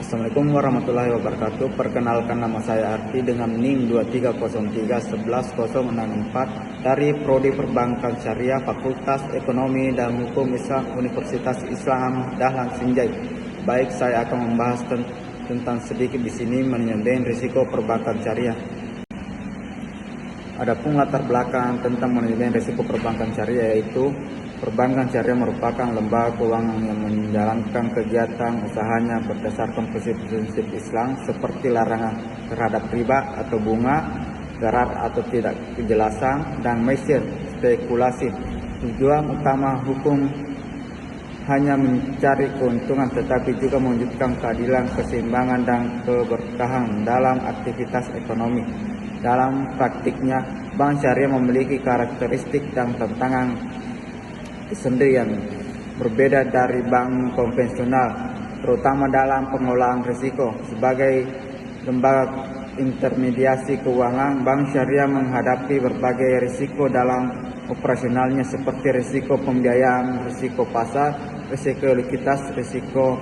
Assalamualaikum warahmatullahi wabarakatuh. Perkenalkan, nama saya Arti dengan NIM 2303110064 dari Prodi Perbankan Syariah Fakultas Ekonomi dan Hukum Islam Universitas Islam Dahlan Sinjai. Baik, saya akan membahas tentang sedikit di sini mengenai risiko perbankan syariah. Adapun latar belakang tentang manajemen risiko perbankan syariah, yaitu perbankan syariah merupakan lembaga keuangan yang menjalankan kegiatan usahanya berdasarkan prinsip-prinsip Islam seperti larangan terhadap riba atau bunga, gharar atau tidak kejelasan, dan maisir, spekulasi. Tujuan utama hukum hanya mencari keuntungan, tetapi juga mewujudkan keadilan, keseimbangan, dan keberkahan dalam aktivitas ekonomi. Dalam praktiknya, bank syariah memiliki karakteristik dan tantangan sendiri yang berbeda dari bank konvensional, terutama dalam pengelolaan risiko. Sebagai lembaga intermediasi keuangan, bank syariah menghadapi berbagai risiko dalam operasionalnya seperti risiko pembiayaan, risiko pasar, risiko likuiditas, risiko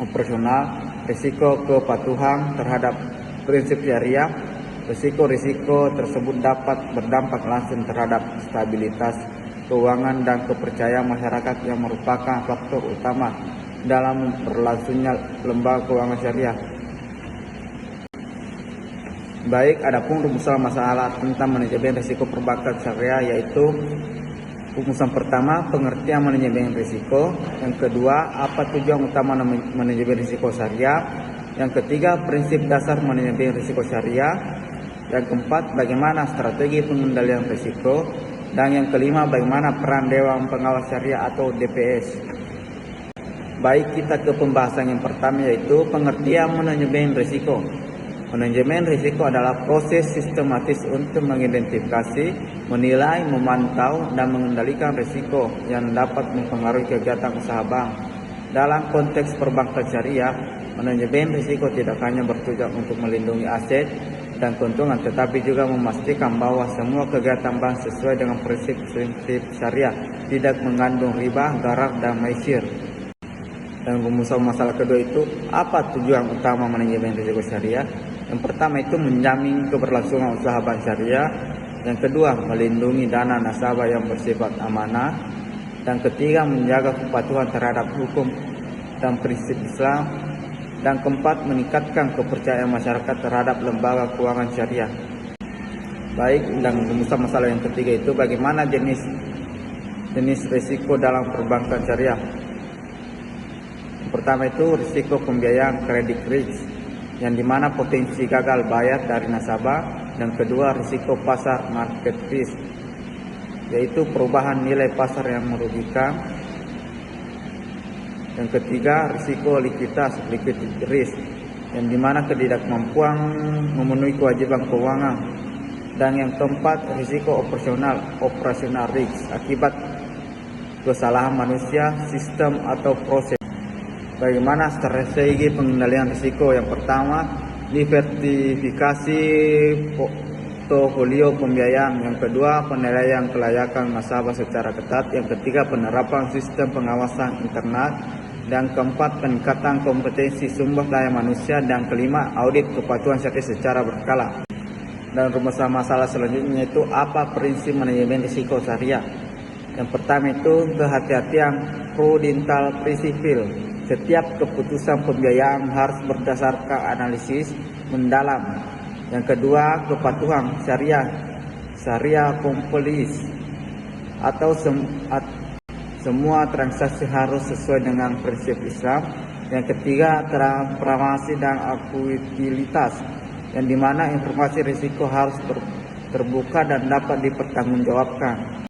operasional, risiko kepatuhan terhadap prinsip syariah. Risiko-risiko tersebut dapat berdampak langsung terhadap stabilitas keuangan dan kepercayaan masyarakat yang merupakan faktor utama dalam berlangsungnya lembaga keuangan syariah. Baik, adapun rumusan masalah tentang manajemen risiko perbankan syariah, yaitu rumusan pertama, pengertian manajemen risiko. Yang kedua, apa tujuan utama manajemen risiko syariah. Yang ketiga, prinsip dasar manajemen risiko syariah. Yang keempat, bagaimana strategi pengendalian risiko. Dan yang kelima, bagaimana peran Dewan Pengawas Syariah atau DPS. Baik, kita ke pembahasan yang pertama, yaitu pengertian manajemen risiko. Manajemen risiko adalah proses sistematis untuk mengidentifikasi, menilai, memantau, dan mengendalikan risiko yang dapat mempengaruhi kegiatan usaha bank. Dalam konteks perbankan syariah, manajemen risiko tidak hanya bertujuan untuk melindungi aset dan keuntungan, tetapi juga memastikan bahwa semua kegiatan bank sesuai dengan prinsip-prinsip syariah, tidak mengandung riba, gharar, dan maisir. Dan rumusan masalah kedua itu, apa tujuan utama manajemen risiko syariah? Yang pertama itu menjamin keberlangsungan usaha bank syariah. Yang kedua, melindungi dana nasabah yang bersifat amanah. Dan ketiga, menjaga kepatuhan terhadap hukum dan prinsip Islam. Dan keempat, meningkatkan kepercayaan masyarakat terhadap lembaga keuangan syariah. Baik, dan rumusan masalah yang ketiga itu, bagaimana jenis risiko dalam perbankan syariah. Yang pertama itu risiko pembiayaan, credit risk, yang dimana potensi gagal bayar dari nasabah. Dan kedua, risiko pasar, market risk, yaitu perubahan nilai pasar yang merugikan. Yang ketiga, risiko likuiditas, liquidity risk, yang dimana ketidakmampuan memenuhi kewajiban keuangan. Dan yang keempat, risiko operasional risk, akibat kesalahan manusia, sistem atau proses. Bagaimana strategi pengendalian risiko? Yang pertama, diversifikasi portofolio pembiayaan. Yang kedua, penilaian kelayakan nasabah secara ketat. Yang ketiga, penerapan sistem pengawasan internal. Dan keempat, peningkatan kompetensi sumber daya manusia. Dan kelima, audit kepatuhan syariah secara berkala. Dan rumusan masalah selanjutnya itu, apa prinsip manajemen risiko syariah. Yang pertama itu, kehati-hatian prudental prinsipil. Setiap keputusan pembiayaan harus berdasarkan analisis mendalam. Yang kedua, kepatuhan syariah compliance, atau semua transaksi harus sesuai dengan prinsip Islam. Yang ketiga, transparansi dan akuntabilitas, yang dimana informasi risiko harus terbuka dan dapat dipertanggungjawabkan.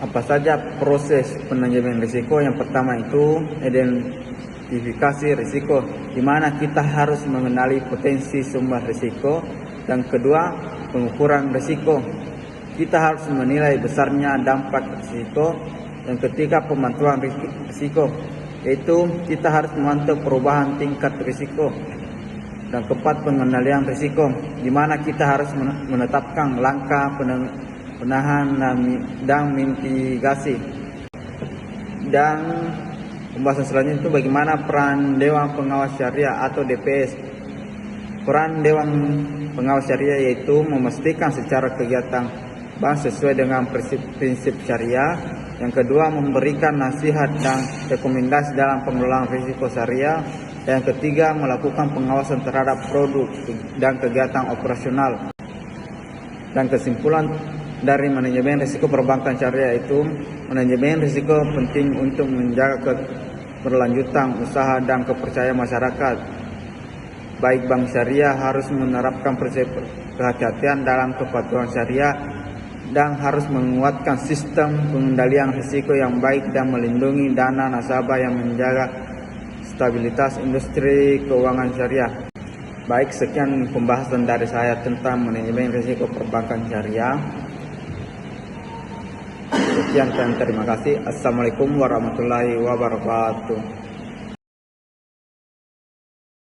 Apa saja proses manajemen risiko? Yang pertama itu identifikasi risiko, di mana kita harus mengenali potensi sumber risiko. Dan kedua, pengukuran risiko, kita harus menilai besarnya dampak risiko. Yang ketiga, pemantauan risiko, yaitu kita harus memantau perubahan tingkat risiko. Dan keempat, pengendalian risiko, di mana kita harus menetapkan langkah penahan dan mitigasi. Dan Pembahasan selanjutnya itu bagaimana peran Dewan Pengawas Syariah atau DPS. Peran Dewan Pengawas Syariah yaitu memastikan secara kegiatan bank sesuai dengan prinsip syariah. Yang kedua, memberikan nasihat dan rekomendasi dalam pengelolaan risiko syariah. Yang ketiga, melakukan pengawasan terhadap produk dan kegiatan operasional. Dan kesimpulan dari manajemen risiko perbankan syariah itu, manajemen risiko penting untuk menjaga keberlanjutan usaha dan kepercayaan masyarakat. Baik bank syariah harus menerapkan prinsip kehati-hatian dalam kepatuhan syariah dan harus menguatkan sistem pengendalian risiko yang baik dan melindungi dana nasabah yang menjaga stabilitas industri keuangan syariah. Baik, sekian pembahasan dari saya tentang manajemen risiko perbankan syariah. Sekian dan terima kasih. Assalamualaikum warahmatullahi wabarakatuh.